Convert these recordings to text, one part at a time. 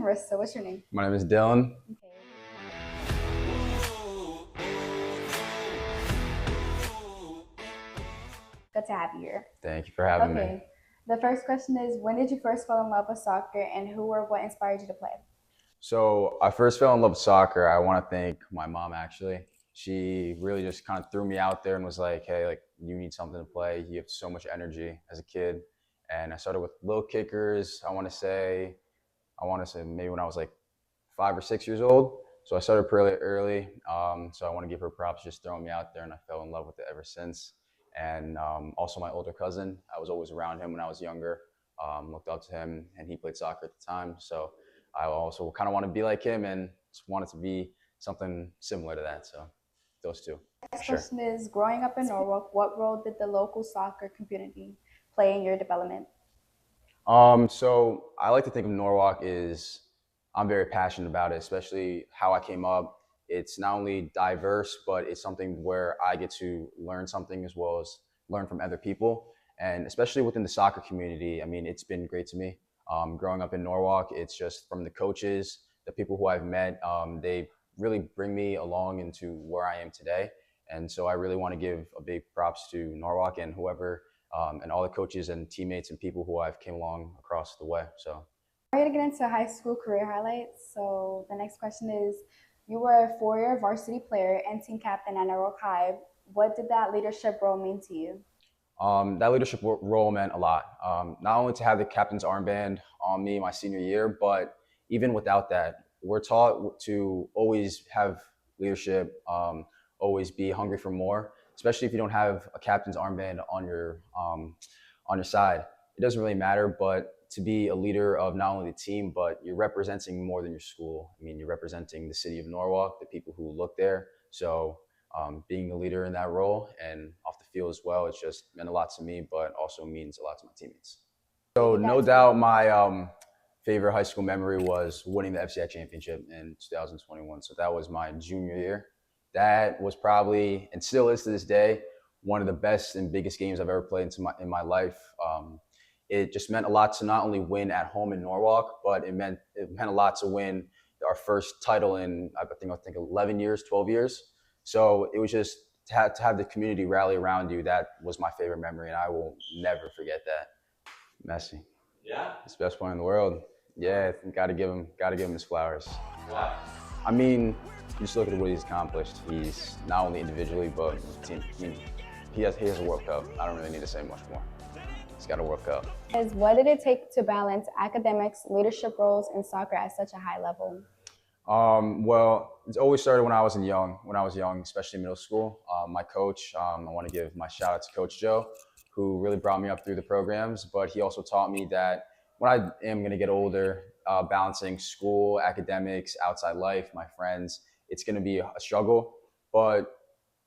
Marissa. What's your name? My name is Dylan. Good to have you here. Thank you for having me. The first question is, when did you first fall in love with soccer, and who or what inspired you to play? So I first fell in love with soccer. I want to thank my mom, actually. She really just kind of threw me out there and was like, hey, like, you need something to play. You have so much energy as a kid. And I started with little kickers. I want to say maybe when I was like 5 or 6 years old. So I started pretty early. So I want to give her props just throwing me out there, and I fell in love with it ever since. And also my older cousin, I was always around him when I was younger. Looked up to him, and he played soccer at the time. So I also kind of want to be like him, and just wanted to be something similar to that. So those two. Next Sure. question is, growing up in Norwalk, what role did the local soccer community play in your development? So I like to think of Norwalk is I'm very passionate about it, especially how I came up. It's not only diverse, but it's something where I get to learn something as well as learn from other people. And especially within the soccer community, I mean, it's been great to me. Growing up in Norwalk, it's just from the coaches, the people who I've met, they really bring me along into where I am today. And so I really want to give a big props to Norwalk and whoever and all the coaches and teammates and people who I've came along across the way. So Ready to get into high school career highlights. So the next question is, you were a four-year varsity player and team captain at Norwalk High. What did that leadership role mean to you? that leadership role meant a lot. Not only to have the captain's armband on me my senior year, but even without that, we're taught to always have leadership, always be hungry for more, especially if you don't have a captain's armband on your side. It doesn't really matter, but to be a leader of not only the team, but you're representing more than your school. I mean, you're representing the city of Norwalk, the people who look there. So being a leader in that role and off the field as well, it's just meant a lot to me, but also means a lot to my teammates. So no doubt my favorite high school memory was winning the FCI championship in 2021. So that was my junior year. That was probably, and still is to this day, one of the best and biggest games I've ever played in my life. It just meant a lot to not only win at home in Norwalk, but it meant a lot to win our first title in I think 11 years, 12 years. So it was just to have the community rally around you. That was my favorite memory, and I will never forget that. Messi, Yeah? he's the best player in the world. Yeah, got to give him his flowers. Why? I mean, just look at what he's accomplished. He's not only individually, but team. I mean, he has a World Cup. I don't really need to say much more. He's got a World Cup. What did it take to balance academics, leadership roles, and soccer at such a high level? Well, it's always started when I was young, especially middle school. My coach, I want to give my shout out to Coach Joe, who really brought me up through the programs, but he also taught me that when I am going to get older, balancing school, academics, outside life, my friends, it's going to be a struggle. But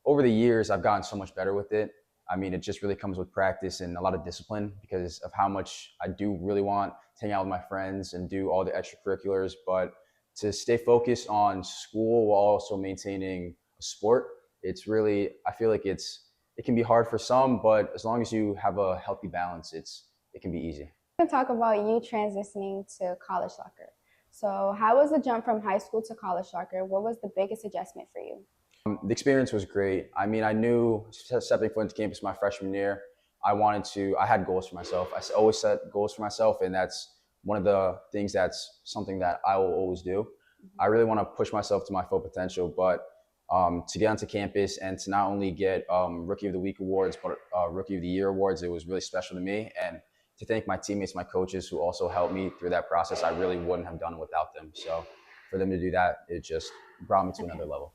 over the years, I've gotten so much better with it. I mean, it just really comes with practice and a lot of discipline because of how much I do really want to hang out with my friends and do all the extracurriculars. But to stay focused on school while also maintaining a sport, I feel like it can be hard for some, but as long as you have a healthy balance, it can be easy. We're going to talk about you transitioning to college soccer. So how was the jump from high school to college soccer? What was the biggest adjustment for you? The experience was great. I mean, I knew stepping foot into campus my freshman year, I had goals for myself. I always set goals for myself, and that's one of the things that's something that I will always do. I really want to push myself to my full potential, but to get onto campus and to not only get Rookie of the Week awards, but Rookie of the Year awards, it was really special to me. And to thank my teammates, my coaches who also helped me through that process, I really wouldn't have done it without them. So for them to do that, it just brought me to another level.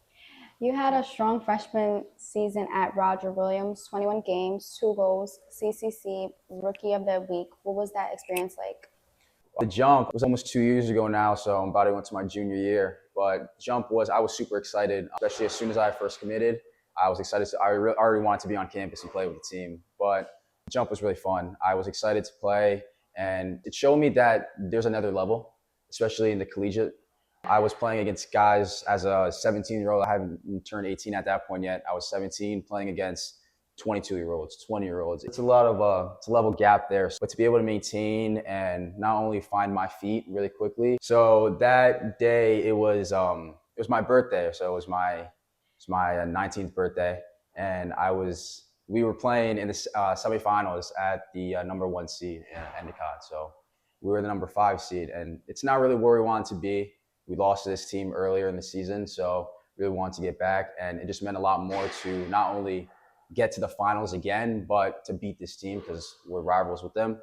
You had a strong freshman season at Roger Williams, 21 games, 2 goals, CCC, Rookie of the Week. What was that experience like? The jump was almost 2 years ago now, so I'm about to go into my junior year. But I was super excited, especially as soon as I first committed. I was excited. I already wanted to be on campus and play with the team. But the jump was really fun. I was excited to play, and it showed me that there's another level, especially in the collegiate. I was playing against guys as a 17-year-old. I haven't turned 18 at that point yet. I was 17 playing against 22-year-olds, 20-year-olds. It's a level gap there. But to be able to maintain and not only find my feet really quickly. So that day it was my birthday. So it's my 19th birthday, and we were playing in the semifinals at the number one seed in Endicott. So we were the number five seed, and it's not really where we wanted to be. We lost to this team earlier in the season, so really wanted to get back, and it just meant a lot more to not only get to the finals again, but to beat this team because we're rivals with them.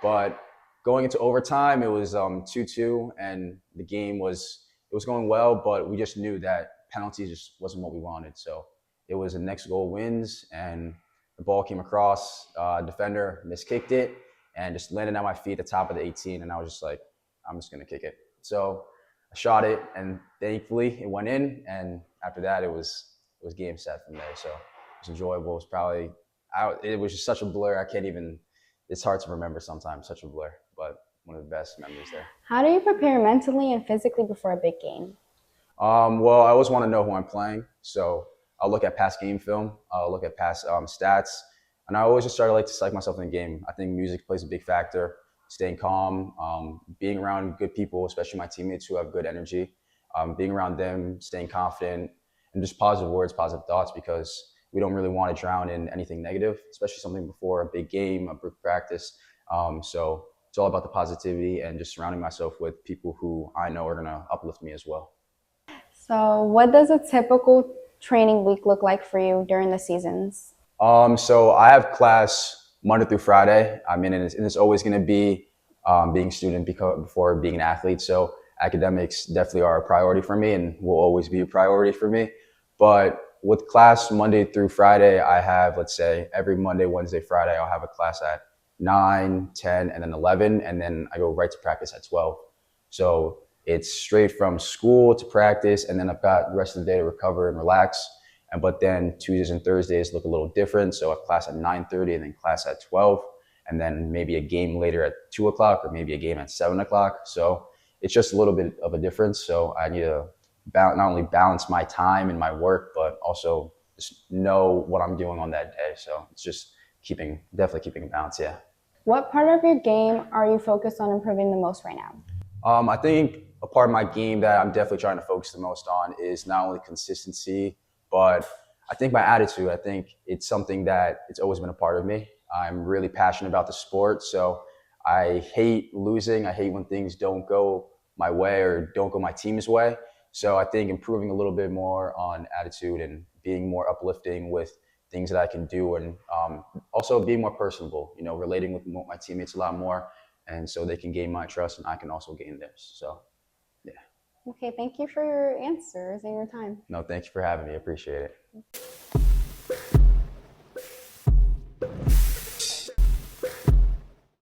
But going into overtime, it was 2-2, and the game was going well, but we just knew that penalties just wasn't what we wanted. So it was a next goal wins, and the ball came across, defender miskicked it, and just landed at my feet at the top of the 18, and I was just like, I'm just gonna kick it. So I shot it, and thankfully it went in. And after that, it was game set from there. So it was enjoyable. It was probably it was just such a blur. I can't even. It's hard to remember sometimes. Such a blur, but one of the best memories there. How do you prepare mentally and physically before a big game? Well, I always want to know who I'm playing, so I'll look at past game film. I'll look at past stats, and I always just try to like to psych myself in the game. I think music plays a big factor. Staying calm, being around good people, especially my teammates who have good energy, being around them, staying confident, and just positive words, positive thoughts, because we don't really want to drown in anything negative, especially something before a big game, a big practice. So it's all about the positivity and just surrounding myself with people who I know are going to uplift me as well. So, what does a typical training week look like for you during the seasons? So I have class Monday through Friday. I mean, and it's always going to be being a student before being an athlete. So academics definitely are a priority for me and will always be a priority for me. But with class Monday through Friday, I have, let's say, every Monday, Wednesday, Friday, I'll have a class at 9, 10, and then 11. And then I go right to practice at 12. So it's straight from school to practice. And then I've got the rest of the day to recover and relax. And but then Tuesdays and Thursdays look a little different. So I have class at 9:30 and then class at 12, and then maybe a game later at 2 o'clock, or maybe a game at 7 o'clock. So it's just a little bit of a difference. So I need to not only balance my time and my work, but also just know what I'm doing on that day. So it's just definitely keeping a balance. Yeah. What part of your game are you focused on improving the most right now? I think a part of my game that I'm definitely trying to focus the most on is not only consistency, but I think my attitude. I think it's something that it's always been a part of me. I'm really passionate about the sport, so I hate losing. I hate when things don't go my way or don't go my team's way. So I think improving a little bit more on attitude and being more uplifting with things that I can do, and also being more personable. Relating with my teammates a lot more, and so they can gain my trust and I can also gain theirs. So yeah. Okay, thank you for your answers and your time. No, thank you for having me. I appreciate it.